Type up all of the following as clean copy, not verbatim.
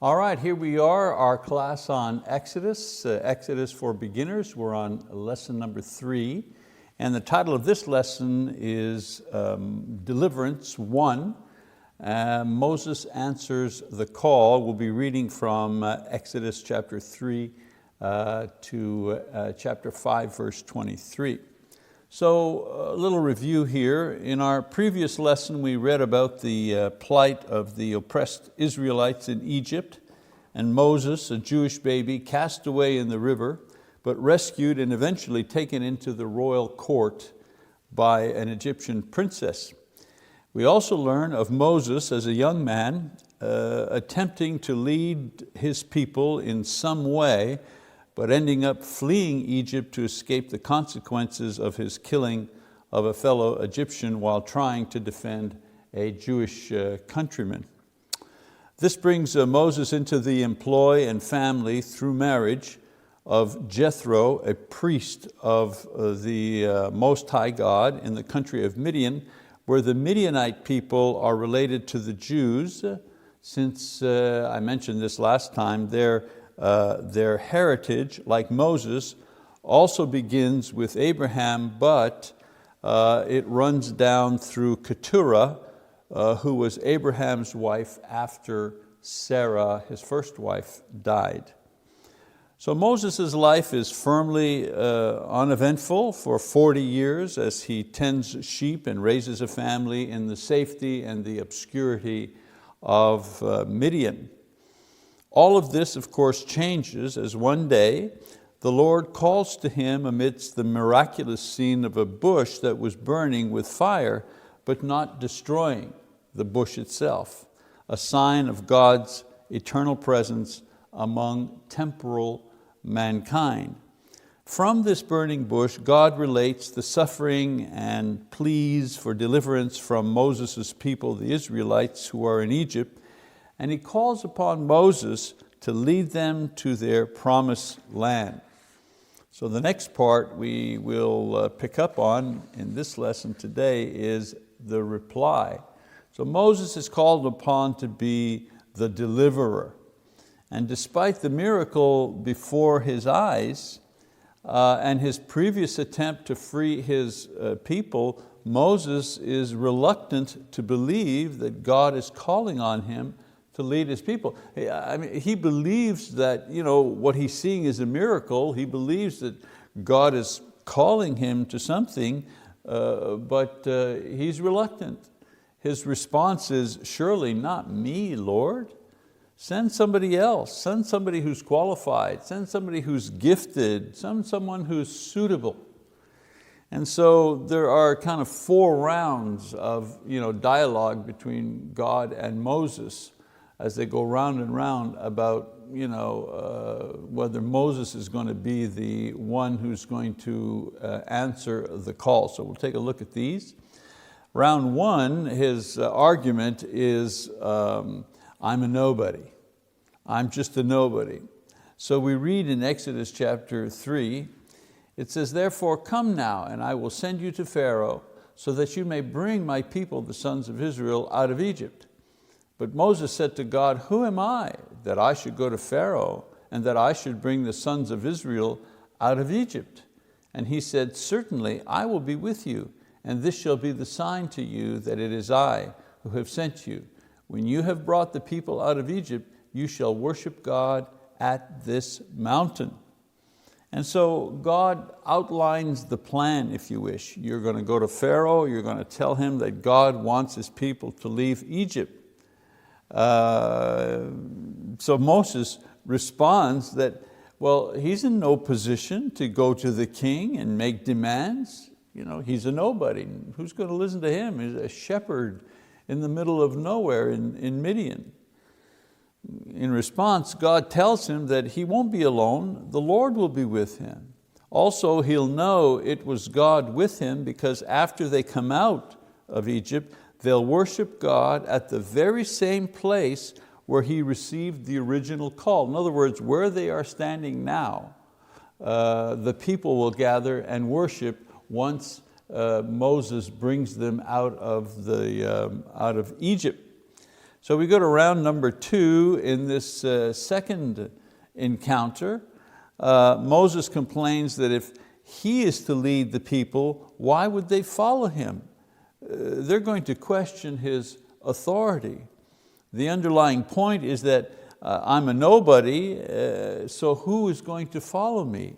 All right, here we are, our class on Exodus, Exodus for beginners. We're on lesson number 3. And the title of this lesson is Deliverance 1. Moses answers the call. We'll be reading from Exodus chapter 3 to chapter 5, verse 23. So a little review here. In our previous lesson, we read about the plight of the oppressed Israelites in Egypt, and Moses, a Jewish baby, cast away in the river, but rescued and eventually taken into the royal court by an Egyptian princess. We also learn of Moses as a young man attempting to lead his people in some way, but ending up fleeing Egypt to escape the consequences of his killing of a fellow Egyptian while trying to defend a Jewish countryman. This brings Moses into the employ and family through marriage of Jethro, a priest of the Most High God in the country of Midian, where the Midianite people are related to the Jews. Since I mentioned this last time, their heritage, like Moses, also begins with Abraham, but it runs down through Keturah, who was Abraham's wife after Sarah, his first wife, died. So Moses' life is firmly uneventful for 40 years as he tends sheep and raises a family in the safety and the obscurity of Midian. All of this, of course, changes as one day the Lord calls to him amidst the miraculous scene of a bush that was burning with fire, but not destroying the bush itself, a sign of God's eternal presence among temporal mankind. From this burning bush, God relates the suffering and pleas for deliverance from Moses' people, the Israelites who are in Egypt, and he calls upon Moses to lead them to their promised land. So the next part we will pick up on in this lesson today is the reply. So Moses is called upon to be the deliverer. And despite the miracle before his eyes and his previous attempt to free his people, Moses is reluctant to believe that God is calling on him to lead his people. I mean, he believes that what he's seeing is a miracle. He believes that God is calling him to something, but he's reluctant. His response is, "Surely not me, Lord. Send somebody else. Send somebody who's qualified. Send somebody who's gifted. Send someone who's suitable." And so there are kind of 4 rounds of dialogue between God and Moses as they go round and round about whether Moses is going to be the one who's going to answer the call. So we'll take a look at these. Round 1, his argument is, I'm a nobody. I'm just a nobody. So we read in Exodus chapter 3, it says, "Therefore come now, and I will send you to Pharaoh, so that you may bring my people, the sons of Israel, out of Egypt." But Moses said to God, "Who am I, that I should go to Pharaoh, and that I should bring the sons of Israel out of Egypt?" And he said, "Certainly I will be with you, and this shall be the sign to you that it is I who have sent you. When you have brought the people out of Egypt, you shall worship God at this mountain." And so God outlines the plan, if you wish. You're going to go to Pharaoh, you're going to tell him that God wants his people to leave Egypt. So Moses responds that, well, he's in no position to go to the king and make demands. He's a nobody. Who's going to listen to him? He's a shepherd in the middle of nowhere in Midian. In response, God tells him that he won't be alone. The Lord will be with him. Also, he'll know it was God with him because after they come out of Egypt, they'll worship God at the very same place where he received the original call. In other words, where they are standing now, the people will gather and worship once Moses brings them out of Egypt. So we go to round number 2 in this second encounter. Moses complains that if he is to lead the people, why would they follow him? They're going to question his authority. The underlying point is that I'm a nobody, so who is going to follow me?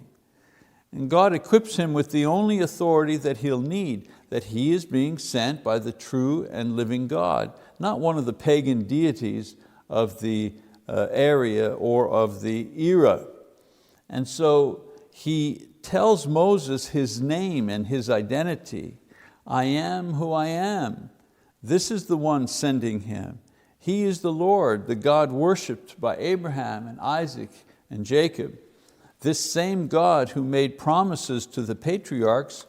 And God equips him with the only authority that he'll need, that he is being sent by the true and living God, not one of the pagan deities of the area or of the era. And so he tells Moses his name and his identity. I am who I am. This is the one sending him. He is the Lord, the God worshipped by Abraham and Isaac and Jacob. This same God who made promises to the patriarchs,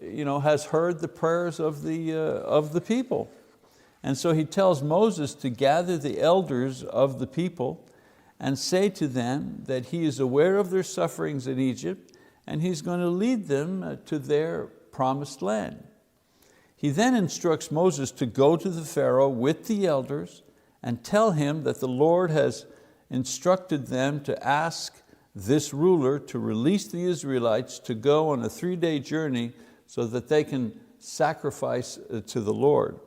has heard the prayers of the people. And so he tells Moses to gather the elders of the people and say to them that he is aware of their sufferings in Egypt and he's going to lead them to their promised land. He then instructs Moses to go to the Pharaoh with the elders and tell him that the Lord has instructed them to ask this ruler to release the Israelites to go on a 3-day journey so that they can sacrifice to the Lord.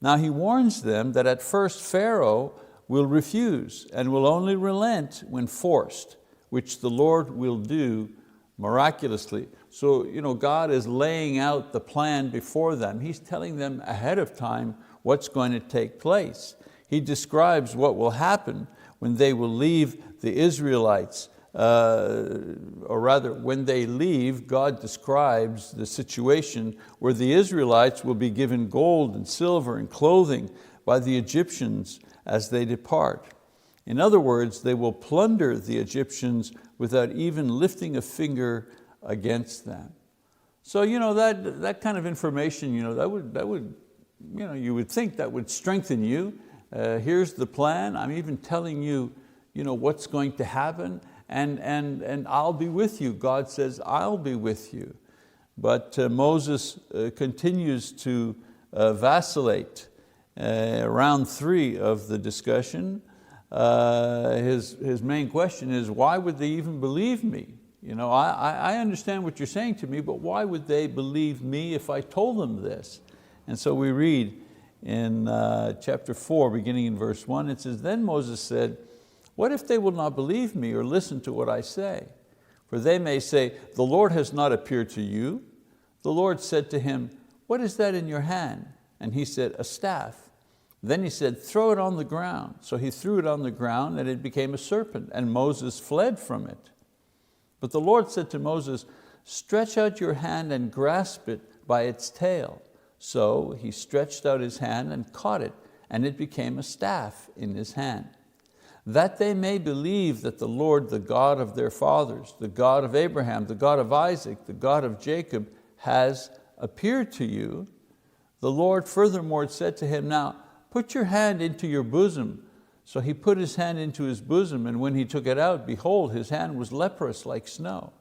Now he warns them that at first Pharaoh will refuse and will only relent when forced, which the Lord will do miraculously. So God is laying out the plan before them. He's telling them ahead of time what's going to take place. He describes what will happen when they will leave the Israelites. Or rather, when they leave, God describes the situation where the Israelites will be given gold and silver and clothing by the Egyptians as they depart. In other words, they will plunder the Egyptians without even lifting a finger against them. So that kind of information, that would you would think that would strengthen you. Here's the plan. I'm even telling you, what's going to happen. And I'll be with you. God says, I'll be with you. But Moses continues to vacillate. Round 3 of the discussion, his main question is, why would they even believe me? I understand what you're saying to me, but why would they believe me if I told them this? And so we read in chapter 4, beginning in verse 1, it says, then Moses said, what if they will not believe me or listen to what I say? For they may say, the Lord has not appeared to you. The Lord said to him, what is that in your hand? And he said, a staff. Then he said, throw it on the ground. So he threw it on the ground and it became a serpent, and Moses fled from it. But the Lord said to Moses, stretch out your hand and grasp it by its tail. So he stretched out his hand and caught it, and it became a staff in his hand. That they may believe that the Lord, the God of their fathers, the God of Abraham, the God of Isaac, the God of Jacob, has appeared to you. The Lord furthermore said to him, now put your hand into your bosom. So he put his hand into his bosom, and when he took it out, behold, his hand was leprous like snow.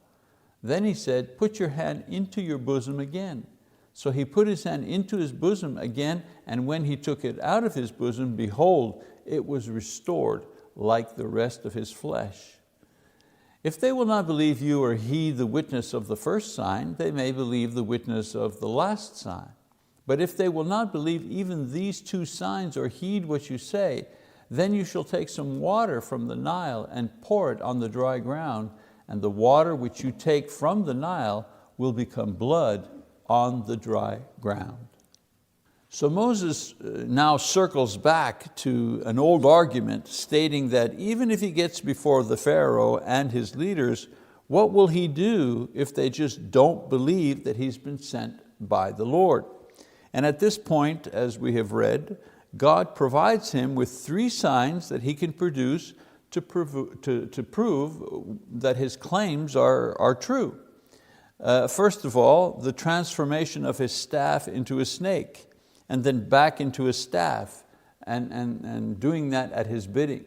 Then he said, put your hand into your bosom again. So he put his hand into his bosom again, and when he took it out of his bosom, behold, it was restored like the rest of his flesh. If they will not believe you or heed the witness of the first sign, they may believe the witness of the last sign. But if they will not believe even these 2 signs or heed what you say, then you shall take some water from the Nile and pour it on the dry ground, and the water which you take from the Nile will become blood on the dry ground. So Moses now circles back to an old argument stating that even if he gets before the Pharaoh and his leaders, what will he do if they just don't believe that he's been sent by the Lord? And at this point, as we have read, God provides him with 3 signs that he can produce to prove that his claims are true. First of all, the transformation of his staff into a snake, and then back into a staff, and doing that at his bidding.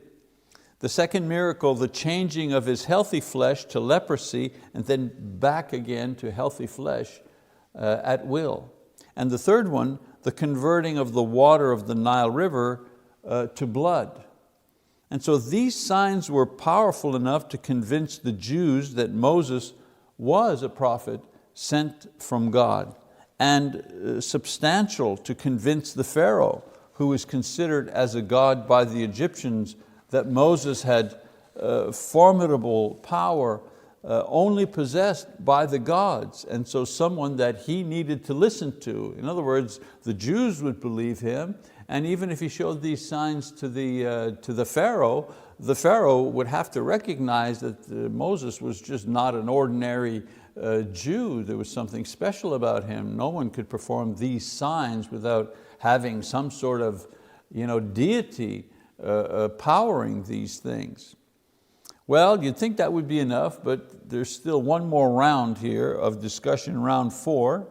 The second miracle, the changing of his healthy flesh to leprosy, and then back again to healthy flesh at will. And the third one, the converting of the water of the Nile River to blood. And so these signs were powerful enough to convince the Jews that Moses was a prophet sent from God, and substantial to convince the Pharaoh, who was considered as a god by the Egyptians, that Moses had formidable power only possessed by the gods, and so someone that he needed to listen to. In other words, the Jews would believe him, and even if he showed these signs to the Pharaoh would have to recognize that Moses was just not an ordinary Jew. There was something special about him. No one could perform these signs without having some sort of deity powering these things. Well, you'd think that would be enough, but there's still one more round here of discussion, round 4.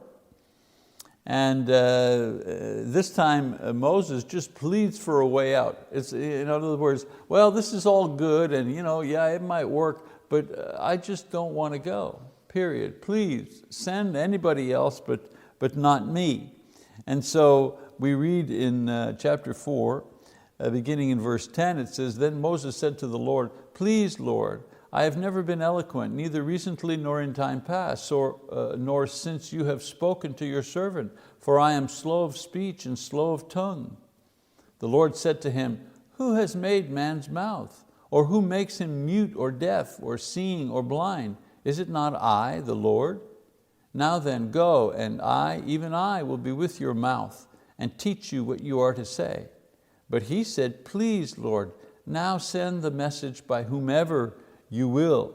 And this time Moses just pleads for a way out. It's, in other words, well, this is all good and yeah, it might work, but I just don't want to go, period. Please send anybody else, but not me. And so we read in chapter 4, beginning in verse 10, it says, "Then Moses said to the Lord, 'Please, Lord, I have never been eloquent, neither recently nor in time past, nor since you have spoken to your servant, for I am slow of speech and slow of tongue.' The Lord said to him, 'Who has made man's mouth? Or who makes him mute or deaf or seeing or blind? Is it not I, the Lord? Now then, go, and I, even I, will be with your mouth and teach you what you are to say.' But he said, 'Please, Lord, now send the message by whomever you will.'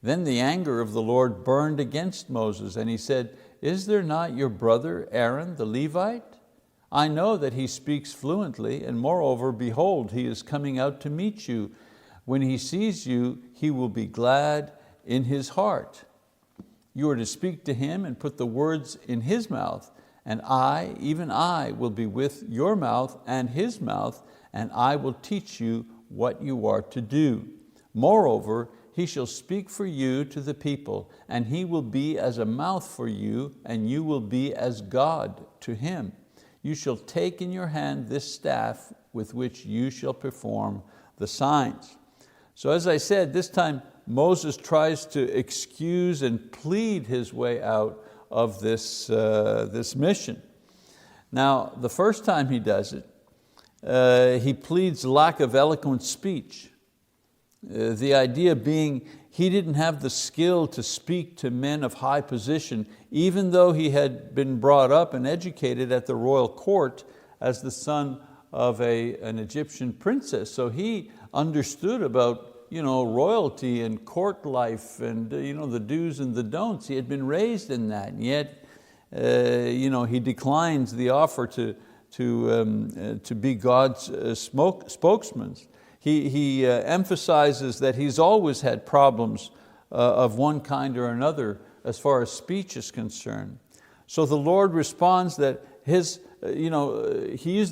Then the anger of the Lord burned against Moses, and he said, 'Is there not your brother Aaron the Levite? I know that he speaks fluently, and moreover, behold, he is coming out to meet you. When he sees you, he will be glad in his heart. You are to speak to him and put the words in his mouth, and I, even I, will be with your mouth and his mouth, and I will teach you what you are to do. Moreover, he shall speak for you to the people, and he will be as a mouth for you, and you will be as God to him. You shall take in your hand this staff with which you shall perform the signs.'" So as I said, this time Moses tries to excuse and plead his way out of this mission. Now, the first time he does it, he pleads lack of eloquent speech. The idea being he didn't have the skill to speak to men of high position, even though he had been brought up and educated at the royal court as the son of an Egyptian princess. So he understood about royalty and court life and the do's and the don'ts. He had been raised in that, and yet he declines the offer to be God's spokesman. He emphasizes that he's always had problems of one kind or another as far as speech is concerned. So the Lord responds that He is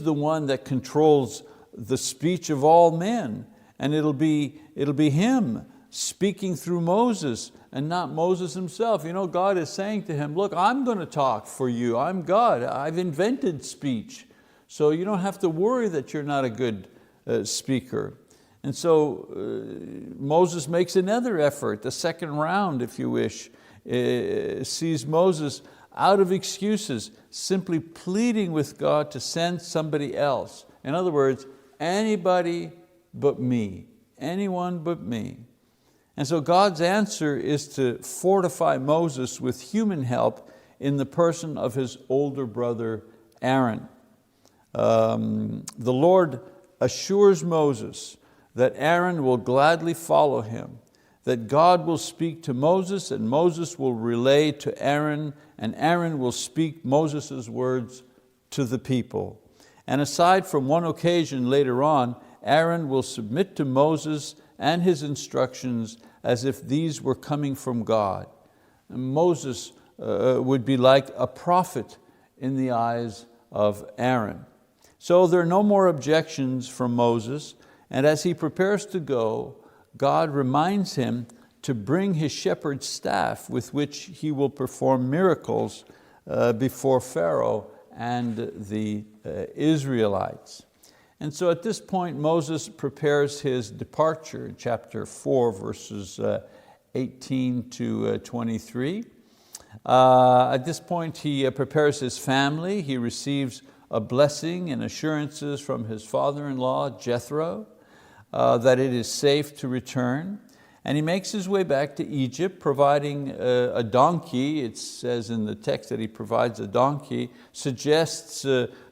the one that controls the speech of all men, and it'll be Him speaking through Moses and not Moses himself. God is saying to him, look, I'm going to talk for you. I'm God. I've invented speech. So you don't have to worry that you're not a good speaker. And so Moses makes another effort, the second round, if you wish, sees Moses out of excuses, simply pleading with God to send somebody else. In other words, anybody but me, anyone but me. And so God's answer is to fortify Moses with human help in the person of his older brother Aaron. The Lord assures Moses that Aaron will gladly follow him, that God will speak to Moses and Moses will relay to Aaron, and Aaron will speak Moses' words to the people. And aside from one occasion later on, Aaron will submit to Moses and his instructions as if these were coming from God. And Moses would be like a prophet in the eyes of Aaron. So there are no more objections from Moses, and as he prepares to go, God reminds him to bring his shepherd's staff with which he will perform miracles before Pharaoh and the Israelites. And so at this point, Moses prepares his departure, chapter 4, verses 18 to 23. At this point, he prepares his family. He receives a blessing and assurances from his father-in-law, Jethro, that it is safe to return. And he makes his way back to Egypt, providing a donkey. It says in the text that he provides a donkey, suggests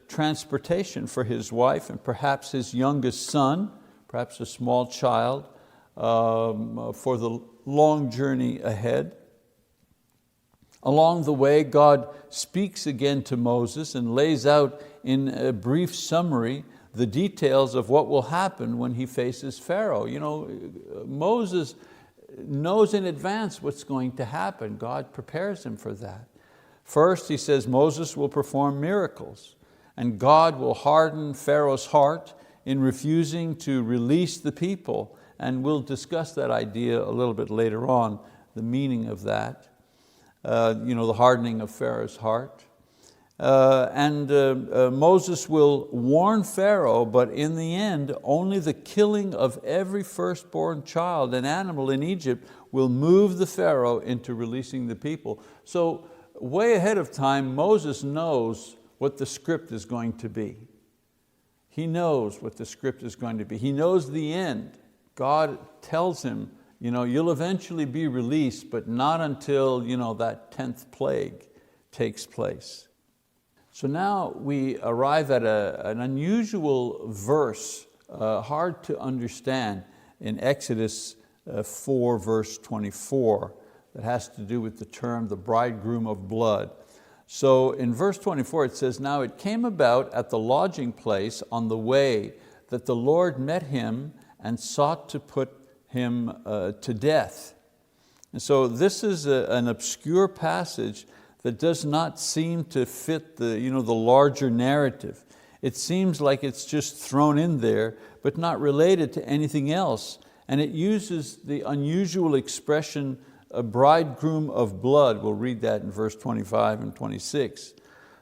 transportation for his wife and perhaps his youngest son, perhaps a small child, for the long journey ahead. Along the way, God speaks again to Moses and lays out in a brief summary the details of what will happen when he faces Pharaoh. You know, Moses knows in advance what's going to happen. God prepares him for that. First, he says Moses will perform miracles, and God will harden Pharaoh's heart in refusing to release the people. And we'll discuss that idea a little bit later on, the meaning of that. The hardening of Pharaoh's heart. Moses will warn Pharaoh, but in the end, only the killing of every firstborn child and animal in Egypt will move the Pharaoh into releasing the people. So way ahead of time, Moses knows what the script is going to be. He knows what the script is going to be. He knows the end. God tells him, you'll eventually be released, but not until that 10th plague takes place. So now we arrive at an unusual verse, hard to understand, in Exodus 4, verse 24, that has to do with the term the bridegroom of blood. So in verse 24 it says, "Now it came about at the lodging place on the way that the Lord met him and sought to put him to death." And so this is an obscure passage that does not seem to fit the larger narrative. It seems like it's just thrown in there, but not related to anything else. And it uses the unusual expression, a bridegroom of blood. We'll read that in verse 25 and 26.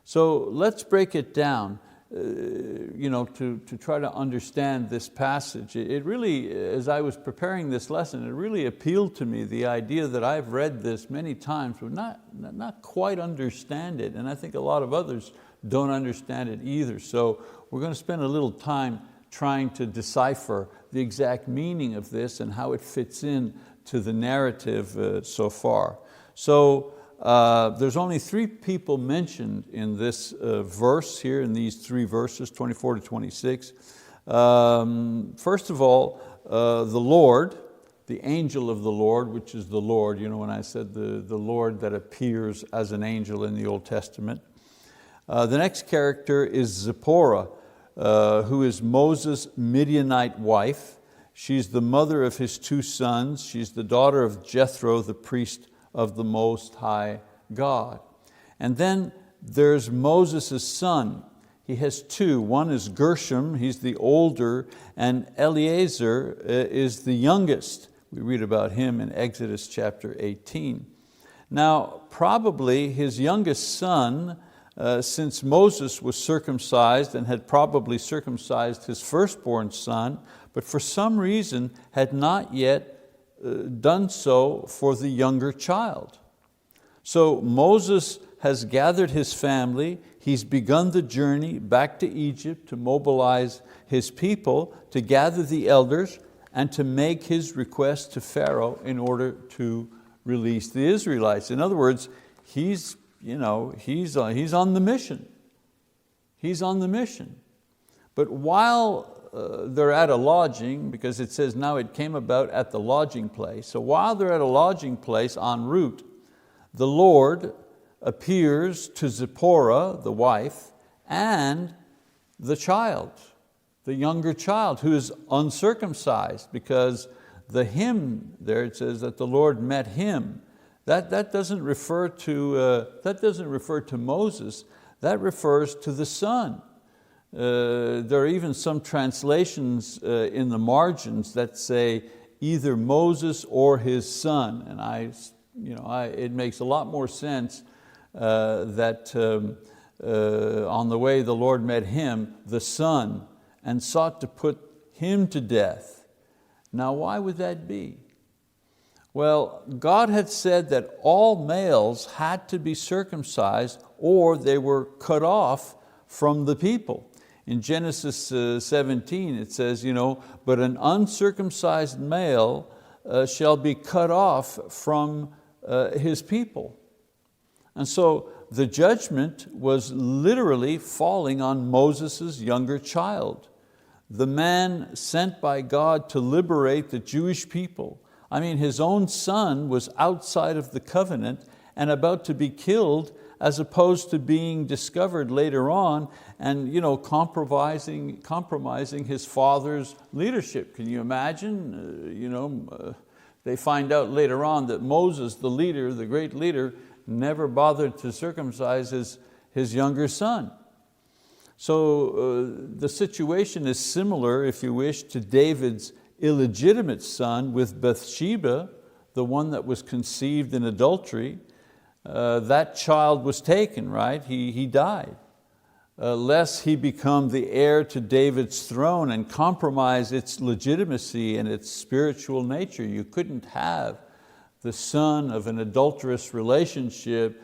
So let's break it down. To try to understand this passage. It really, as I was preparing this lesson, it really appealed to me, the idea that I've read this many times but not quite understand it, and I think a lot of others don't understand it either. So we're going to spend a little time trying to decipher the exact meaning of this and how it fits in to the narrative so far. So there's only 3 people mentioned in this verse here, in these 3 verses, 24 to 26. First of all, the Lord, the angel of the Lord, which is the Lord, when I said the Lord that appears as an angel in the Old Testament. The next character is Zipporah, who is Moses' Midianite wife. She's the mother of his 2 sons. She's the daughter of Jethro, the priest of the Most High God. And then there's Moses' son. He has 2. One is Gershom, he's the older, and Eleazar is the youngest. We read about him in Exodus chapter 18. Now, probably his youngest son, since Moses was circumcised and had probably circumcised his firstborn son, but for some reason had not yet done so for the younger child. So Moses has gathered his family, he's begun the journey back to Egypt to mobilize his people, to gather the elders, and to make his request to Pharaoh in order to release the Israelites. In other words, he's on the mission. He's on the mission. But while they're at a lodging, because it says now it came about at the lodging place. So while they're at a lodging place en route, the Lord appears to Zipporah, the wife, and the child, the younger child who is uncircumcised, because the him there, it says that the Lord met him. That doesn't refer to Moses, that refers to the son. There are even some translations in the margins that say either Moses or his son, and it makes a lot more sense that on the way the Lord met him, the son, and sought to put him to death. Now why would that be? Well, God had said that all males had to be circumcised or they were cut off from the people. In Genesis 17 it says, but an uncircumcised male shall be cut off from his people. And so the judgment was literally falling on Moses' younger child, the man sent by God to liberate the Jewish people. I mean, his own son was outside of the covenant and about to be killed, as opposed to being discovered later on and compromising his father's leadership. Can you imagine? They find out later on that Moses, the leader, the great leader, never bothered to circumcise his younger son. So the situation is similar, if you wish, to David's illegitimate son with Bathsheba, the one that was conceived in adultery. That child was taken, right? He died. Lest he become the heir to David's throne and compromise its legitimacy and its spiritual nature. You couldn't have the son of an adulterous relationship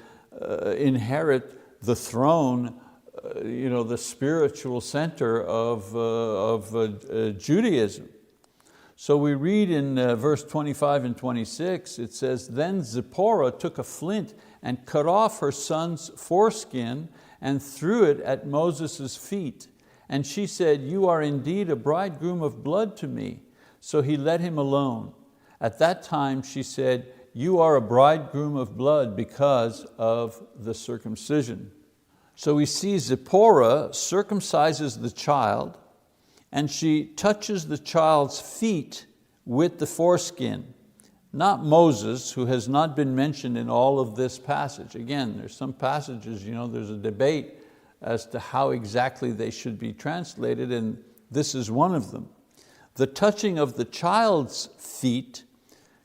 inherit the throne, the spiritual center of Judaism. So we read in verse 25 and 26, it says, "Then Zipporah took a flint and cut off her son's foreskin and threw it at Moses' feet. And she said, 'You are indeed a bridegroom of blood to me.' So he let him alone. At that time she said, 'You are a bridegroom of blood because of the circumcision.'" So we see Zipporah circumcises the child, and she touches the child's feet with the foreskin. Not Moses, who has not been mentioned in all of this passage. Again, there's some passages, there's a debate as to how exactly they should be translated, and this is one of them. The touching of the child's feet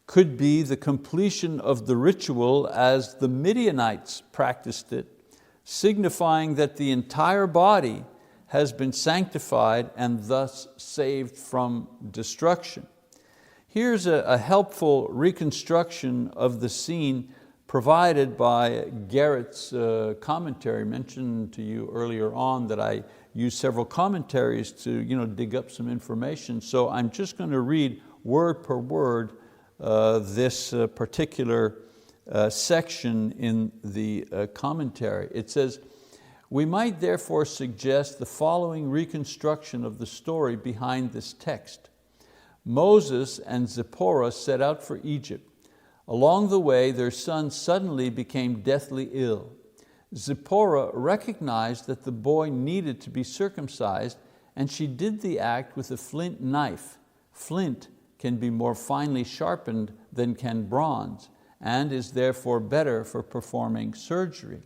could be the completion of the ritual as the Midianites practiced it, signifying that the entire body has been sanctified and thus saved from destruction. Here's a helpful reconstruction of the scene provided by Garrett's commentary. Mentioned to you earlier on that I used several commentaries to dig up some information. So I'm just going to read word per word this particular section in the commentary. It says, "We might therefore suggest the following reconstruction of the story behind this text. Moses and Zipporah set out for Egypt. Along the way, their son suddenly became deathly ill. Zipporah recognized that the boy needed to be circumcised, and she did the act with a flint knife. Flint can be more finely sharpened than can bronze, and is therefore better for performing surgery.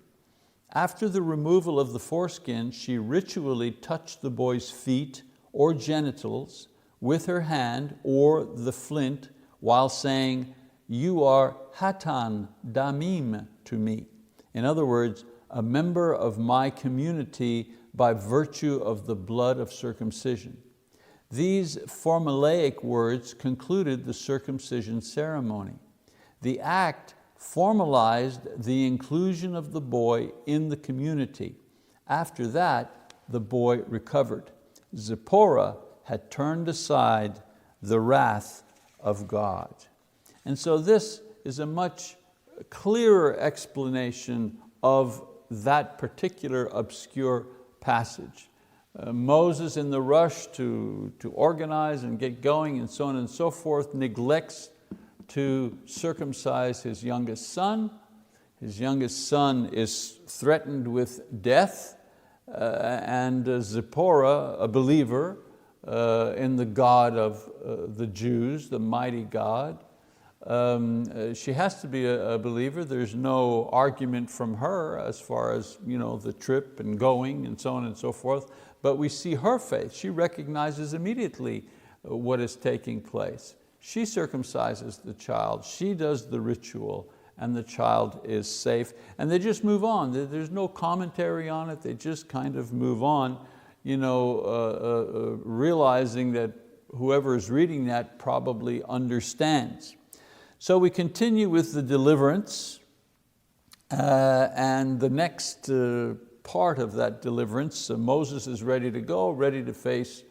After the removal of the foreskin, she ritually touched the boy's feet or genitals with her hand or the flint while saying, 'You are hatan damim to me.' In other words, a member of my community by virtue of the blood of circumcision." These formulaic words concluded the circumcision ceremony. The act formalized the inclusion of the boy in the community. After that, the boy recovered. Zipporah had turned aside the wrath of God. And so this is a much clearer explanation of that particular obscure passage. Moses, in the rush to organize and get going and so on and so forth, neglects to circumcise his youngest son. His youngest son is threatened with death, and Zipporah, a believer in the God of the Jews, the mighty God, she has to be a believer. There's no argument from her as far as the trip and going and so on and so forth, but we see her faith. She recognizes immediately what is taking place. She circumcises the child, she does the ritual, and the child is safe. And they just move on. There's no commentary on it, they just kind of move on. realizing that whoever is reading that probably understands. So we continue with the deliverance, and the next part of that deliverance, Moses is ready to go, ready to face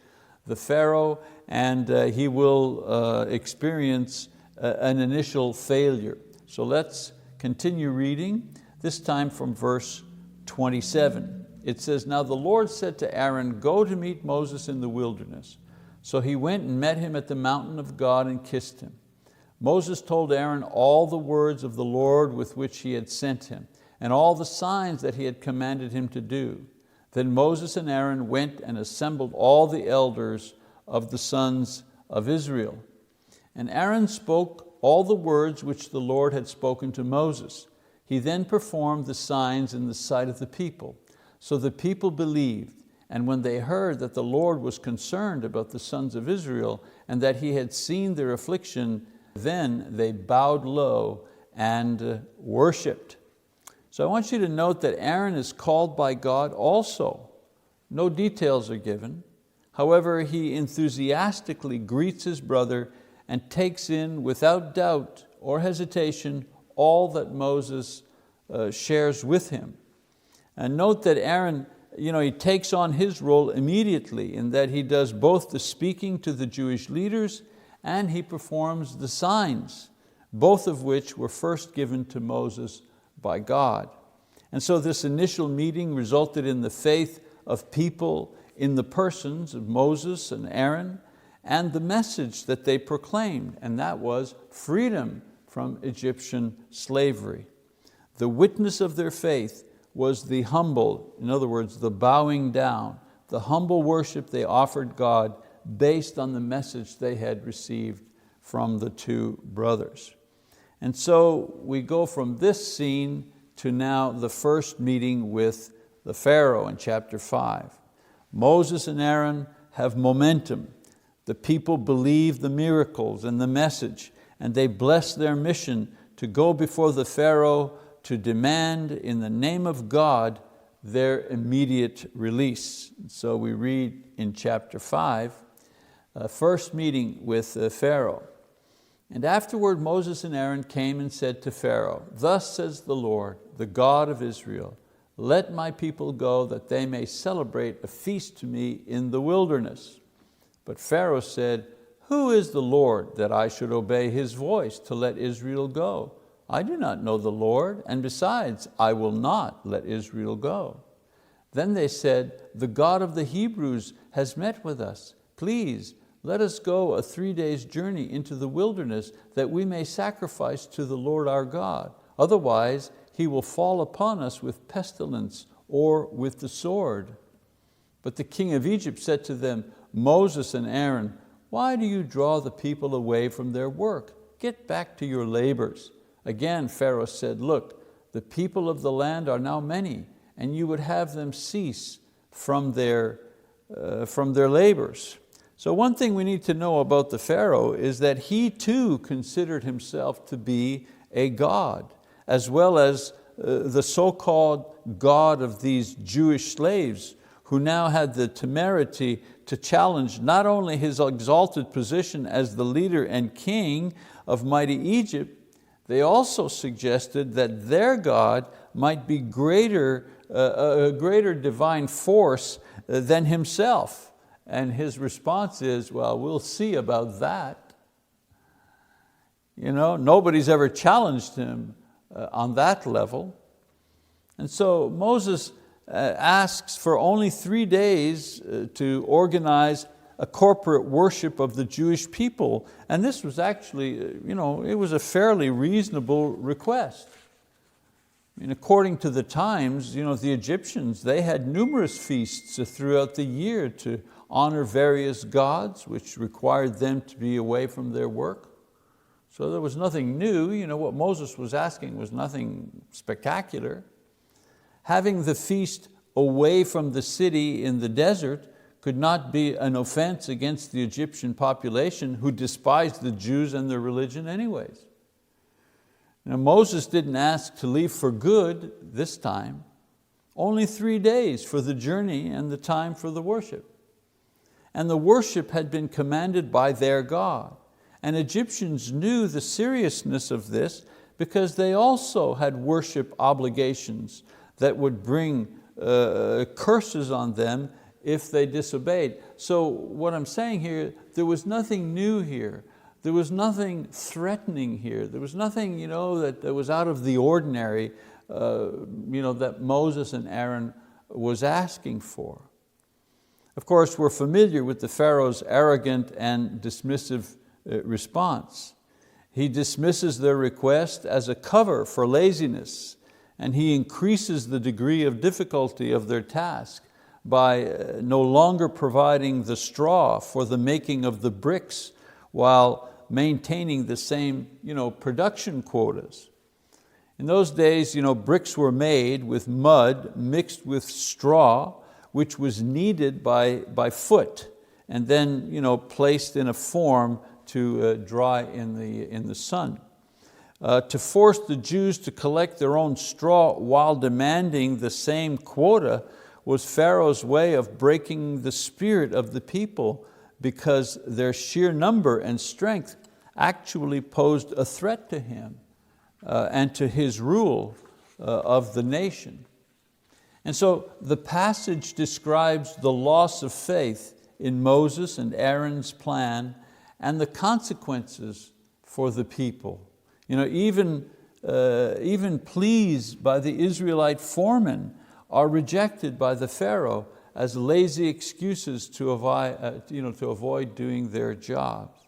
the Pharaoh, and he will experience an initial failure. So let's continue reading, this time from verse 27. It says, "Now the Lord said to Aaron, go to meet Moses in the wilderness. So he went and met him at the mountain of God and kissed him. Moses told Aaron all the words of the Lord with which he had sent him, and all the signs that he had commanded him to do. Then Moses and Aaron went and assembled all the elders of the sons of Israel. And Aaron spoke all the words which the Lord had spoken to Moses. He then performed the signs in the sight of the people. So the people believed, and when they heard that the Lord was concerned about the sons of Israel, and that he had seen their affliction, then they bowed low and worshiped." So I want you to note that Aaron is called by God also. No details are given. However, he enthusiastically greets his brother and takes in, without doubt or hesitation, all that Moses shares with him. And note that Aaron, he takes on his role immediately, in that he does both the speaking to the Jewish leaders and he performs the signs, both of which were first given to Moses by God. And so this initial meeting resulted in the faith of people in the persons of Moses and Aaron, and the message that they proclaimed, and that was freedom from Egyptian slavery. The witness of their faith was the humble, in other words, the bowing down, the humble worship they offered God based on the message they had received from the two brothers. And so we go from this scene to now the first meeting with the Pharaoh in chapter 5. Moses and Aaron have momentum. The people believe the miracles and the message, and they bless their mission to go before the Pharaoh to demand in the name of God their immediate release. So we read in chapter 5, first meeting with Pharaoh. "And afterward Moses and Aaron came and said to Pharaoh, 'Thus says the Lord, the God of Israel, let my people go that they may celebrate a feast to me in the wilderness.' But Pharaoh said, 'Who is the Lord that I should obey his voice to let Israel go? I do not know the Lord, and besides, I will not let Israel go.' Then they said, 'The God of the Hebrews has met with us. Please, let us go a 3 days' journey into the wilderness, that we may sacrifice to the Lord our God. Otherwise, he will fall upon us with pestilence or with the sword.' But the king of Egypt said to them, 'Moses and Aaron, why do you draw the people away from their work? Get back to your labors.' Again Pharaoh said, 'Look, the people of the land are now many, and you would have them cease from their labors.'" So one thing we need to know about the Pharaoh is that he too considered himself to be a god, as well as the so-called God of these Jewish slaves, who now had the temerity to challenge not only his exalted position as the leader and king of mighty Egypt, they also suggested that their God might be a greater divine force than himself. And his response is, well, we'll see about that. Nobody's ever challenged him on that level. And so Moses asks for only 3 days to organize a corporate worship of the Jewish people. And this was actually, it was a fairly reasonable request. According to the times, the Egyptians, they had numerous feasts throughout the year to honor various gods, which required them to be away from their work. So there was nothing new. What Moses was asking was nothing spectacular. Having the feast away from the city in the desert could not be an offense against the Egyptian population, who despised the Jews and their religion anyways. Now Moses didn't ask to leave for good this time. Only 3 days for the journey and the time for the worship. And the worship had been commanded by their God. And Egyptians knew the seriousness of this because they also had worship obligations that would bring curses on them if they disobeyed. So what I'm saying here, there was nothing new here. There was nothing threatening here. There was nothing that was out of the ordinary that Moses and Aaron was asking for. Of course, we're familiar with the Pharaoh's arrogant and dismissive response. He dismisses their request as a cover for laziness, and he increases the degree of difficulty of their task by no longer providing the straw for the making of the bricks while maintaining the same production quotas. In those days, bricks were made with mud mixed with straw, which was kneaded by foot and then placed in a form to dry in the sun. To force the Jews to collect their own straw while demanding the same quota was Pharaoh's way of breaking the spirit of the people, because their sheer number and strength actually posed a threat to him and to his rule of the nation. And so the passage describes the loss of faith in Moses and Aaron's plan and the consequences for the people. Even pleas by the Israelite foremen are rejected by the Pharaoh as lazy excuses to avoid doing their jobs.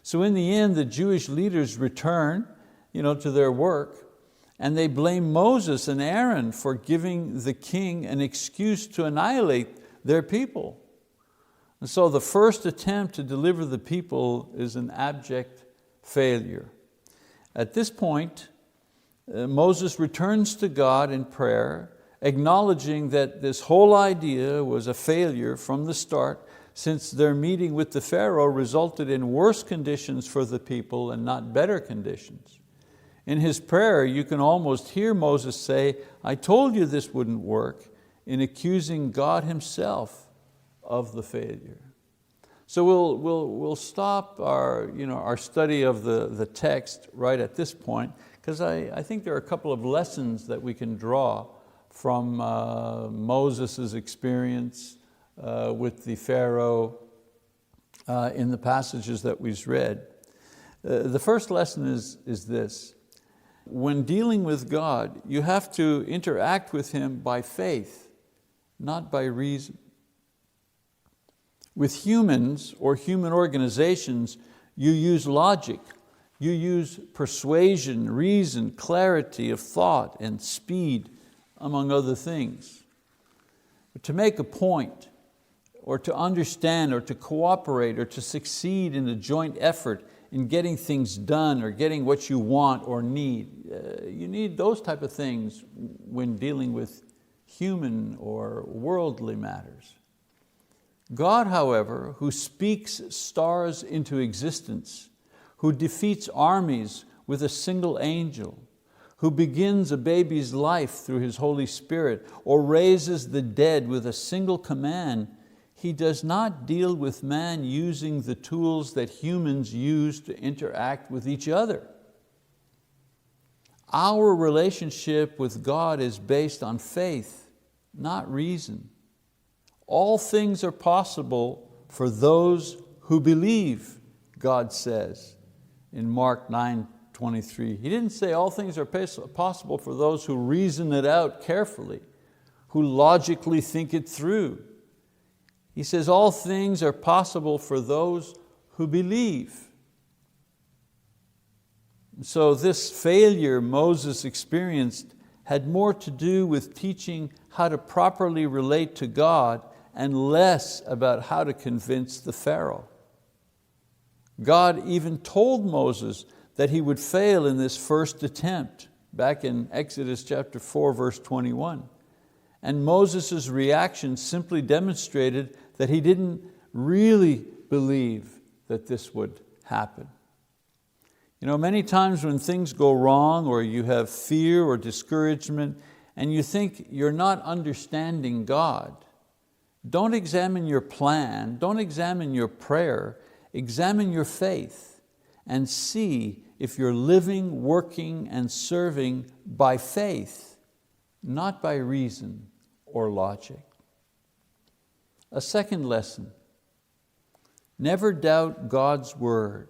So in the end, the Jewish leaders return to their work, and they blame Moses and Aaron for giving the king an excuse to annihilate their people. And so the first attempt to deliver the people is an abject failure. At this point, Moses returns to God in prayer, acknowledging that this whole idea was a failure from the start, since their meeting with the Pharaoh resulted in worse conditions for the people and not better conditions. In his prayer, you can almost hear Moses say, "I told you this wouldn't work," in accusing God himself of the failure. So we'll stop our study of the text right at this point, because I think there are a couple of lessons that we can draw from Moses' experience with the Pharaoh in the passages that we've read. The first lesson is this: when dealing with God, you have to interact with Him by faith, not by reason. With humans or human organizations, you use logic, you use persuasion, reason, clarity of thought, and speed, among other things. But to make a point, or to understand, or to cooperate, or to succeed in a joint effort in getting things done, or getting what you want or need, you need those type of things when dealing with human or worldly matters. God, however, who speaks stars into existence, who defeats armies with a single angel, who begins a baby's life through His Holy Spirit, or raises the dead with a single command, He does not deal with man using the tools that humans use to interact with each other. Our relationship with God is based on faith, not reason. All things are possible for those who believe, God says in Mark 9:23. He didn't say all things are possible for those who reason it out carefully, who logically think it through. He says all things are possible for those who believe. So this failure Moses experienced had more to do with teaching how to properly relate to God and less about how to convince the Pharaoh. God even told Moses that he would fail in this first attempt, back in Exodus chapter 4, verse 21. And Moses' reaction simply demonstrated that he didn't really believe that this would happen. Many times when things go wrong, or you have fear or discouragement, and you think you're not understanding God, don't examine your plan, don't examine your prayer, examine your faith and see if you're living, working, and serving by faith, not by reason or logic. A second lesson, never doubt God's word.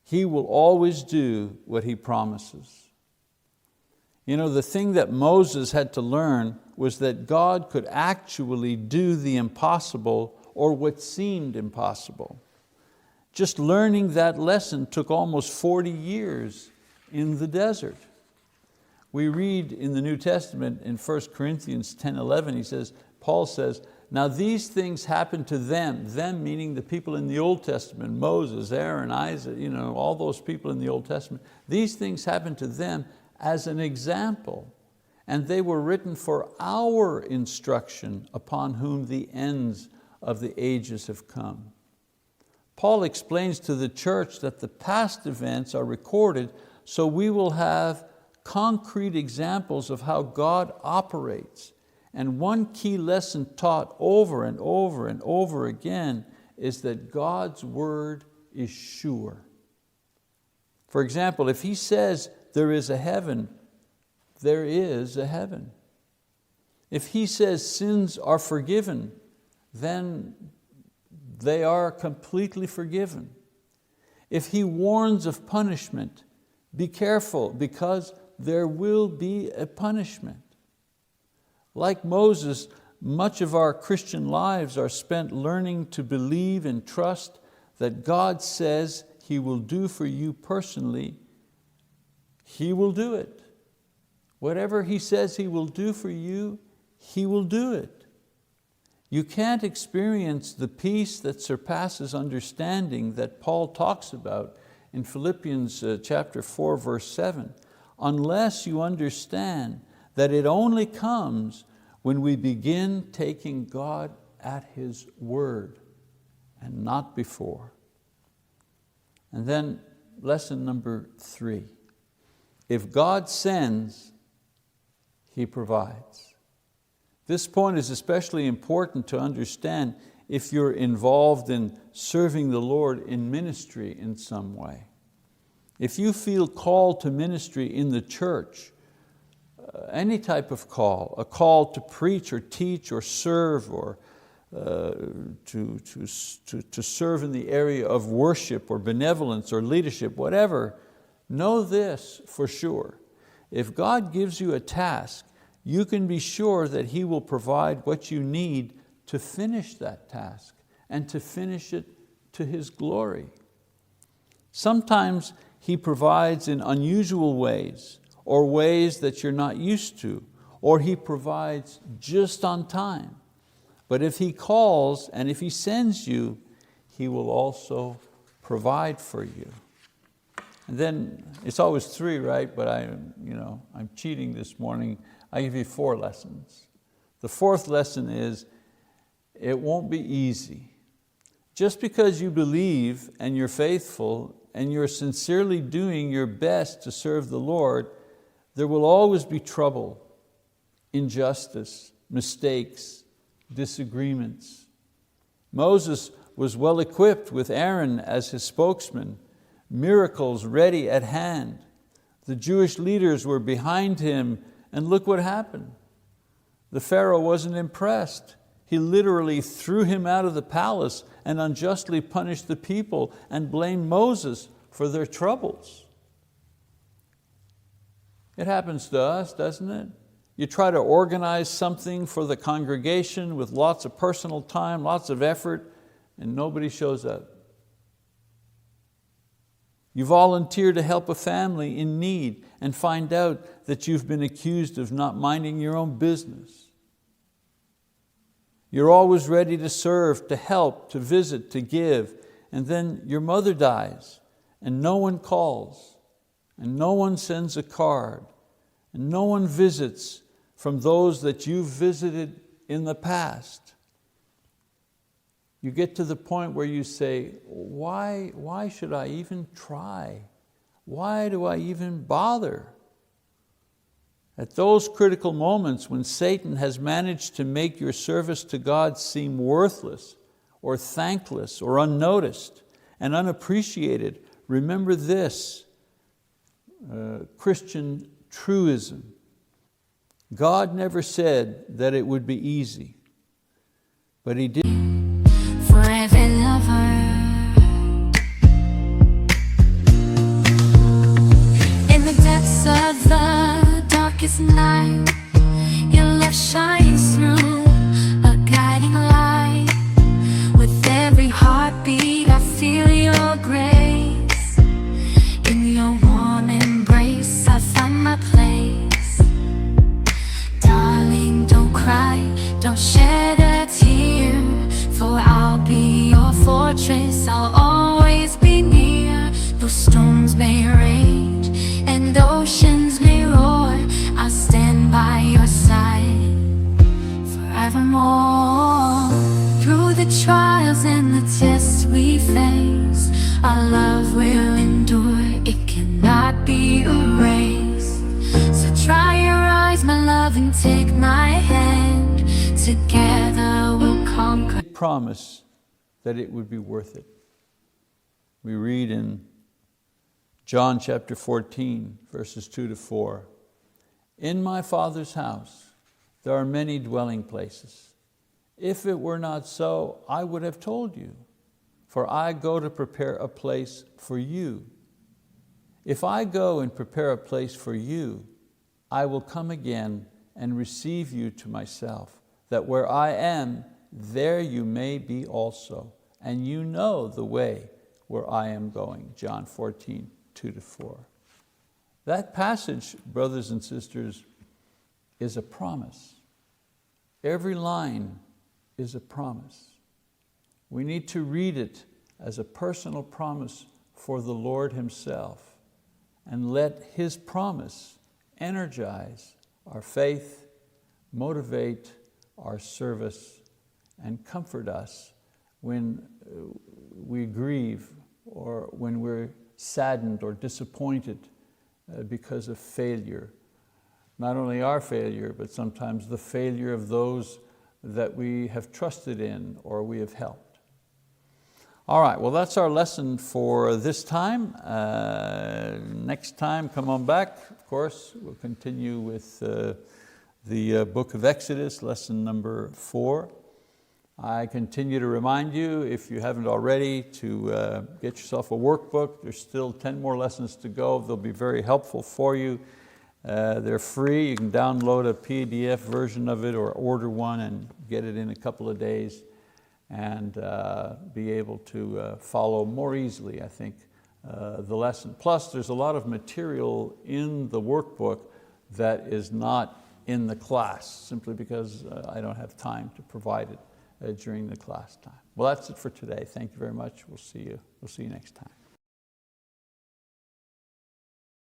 He will always do what He promises. You know, the thing that Moses had to learn was that God could actually do the impossible, or what seemed impossible. Just learning that lesson took almost 40 years in the desert. We read in the New Testament in 1 Corinthians 10:11, Paul says, now these things happened to them meaning the people in the Old Testament, Moses, Aaron, Isaac, all those people in the Old Testament. These things happened to them as an example, and they were written for our instruction, upon whom the ends of the ages have come. Paul explains to the church that the past events are recorded so we will have concrete examples of how God operates. And one key lesson taught over and over and over again is that God's word is sure. For example, if He says there is a heaven, there is a heaven. If He says sins are forgiven, then they are completely forgiven. If He warns of punishment, be careful, because there will be a punishment. Like Moses, much of our Christian lives are spent learning to believe and trust that God says He will do for you personally, He will do it. Whatever He says He will do for you, He will do it. You can't experience the peace that surpasses understanding that Paul talks about in Philippians chapter 4, verse 7, unless you understand that it only comes when we begin taking God at His word and not before. And then lesson number 3, if God sends, He provides. This point is especially important to understand if you're involved in serving the Lord in ministry in some way. If you feel called to ministry in the church, any type of call, a call to preach or teach or serve, or to serve in the area of worship or benevolence or leadership, whatever, know this for sure. If God gives you a task, you can be sure that He will provide what you need to finish that task and to finish it to His glory. Sometimes He provides in unusual ways, or ways that you're not used to, or He provides just on time. But if He calls and if He sends you, He will also provide for you. And then it's always 3, right? But I'm cheating this morning. I give you 4 lessons. The 4th lesson is, it won't be easy. Just because you believe and you're faithful and you're sincerely doing your best to serve the Lord, there will always be trouble, injustice, mistakes, disagreements. Moses was well equipped with Aaron as his spokesman, miracles ready at hand. The Jewish leaders were behind him, and look what happened. The Pharaoh wasn't impressed. He literally threw him out of the palace and unjustly punished the people and blamed Moses for their troubles. It happens to us, doesn't it? You try to organize something for the congregation with lots of personal time, lots of effort, and nobody shows up. You volunteer to help a family in need and find out that you've been accused of not minding your own business. You're always ready to serve, to help, to visit, to give, and then your mother dies and no one calls, and no one sends a card, and no one visits from those that you've visited in the past. You get to the point where you say, why should I even try? Why do I even bother? At those critical moments when Satan has managed to make your service to God seem worthless or thankless or unnoticed and unappreciated, remember this Christian truism. God never said that it would be easy, but He did. For every lover, in the depths of the darkest night, your love shines through, a guiding light. With every heartbeat I feel your grace. In your warm embrace I find my place. Darling, don't cry, don't shed a tear, for I'll be your fortress, I'll always be near. Though storms may rage and oceans may roar, I'll stand by your side forevermore. Through the trials and the tests we face, our love will endure, it cannot be erased. So dry your eyes, my love, and take my hand. Together we'll conquer. Promise that it would be worth it. We read in John chapter 14, verses 2-4, in my Father's house there are many dwelling places. If it were not so, I would have told you, for I go to prepare a place for you. If I go and prepare a place for you, I will come again and receive you to myself, that where I am, there you may be also, and you know the way where I am going. John 14, 2-4. That passage, brothers and sisters, is a promise. Every line is a promise. We need to read it as a personal promise for the Lord Himself, and let His promise energize our faith, motivate our service, and comfort us when we grieve or when we're saddened or disappointed because of failure. Not only our failure, but sometimes the failure of those that we have trusted in or we have helped. All right, well, that's our lesson for this time. Next time, come on back. Of course, we'll continue with the book of Exodus, lesson number 4. I continue to remind you, if you haven't already, to get yourself a workbook. There's still 10 more lessons to go. They'll be very helpful for you. They're free. You can download a PDF version of it or order one and get it in a couple of days and be able to follow more easily, I think, the lesson. Plus, there's a lot of material in the workbook that is not in the class, simply because I don't have time to provide it during the class time. Well, that's it for today. Thank you very much. We'll see you next time.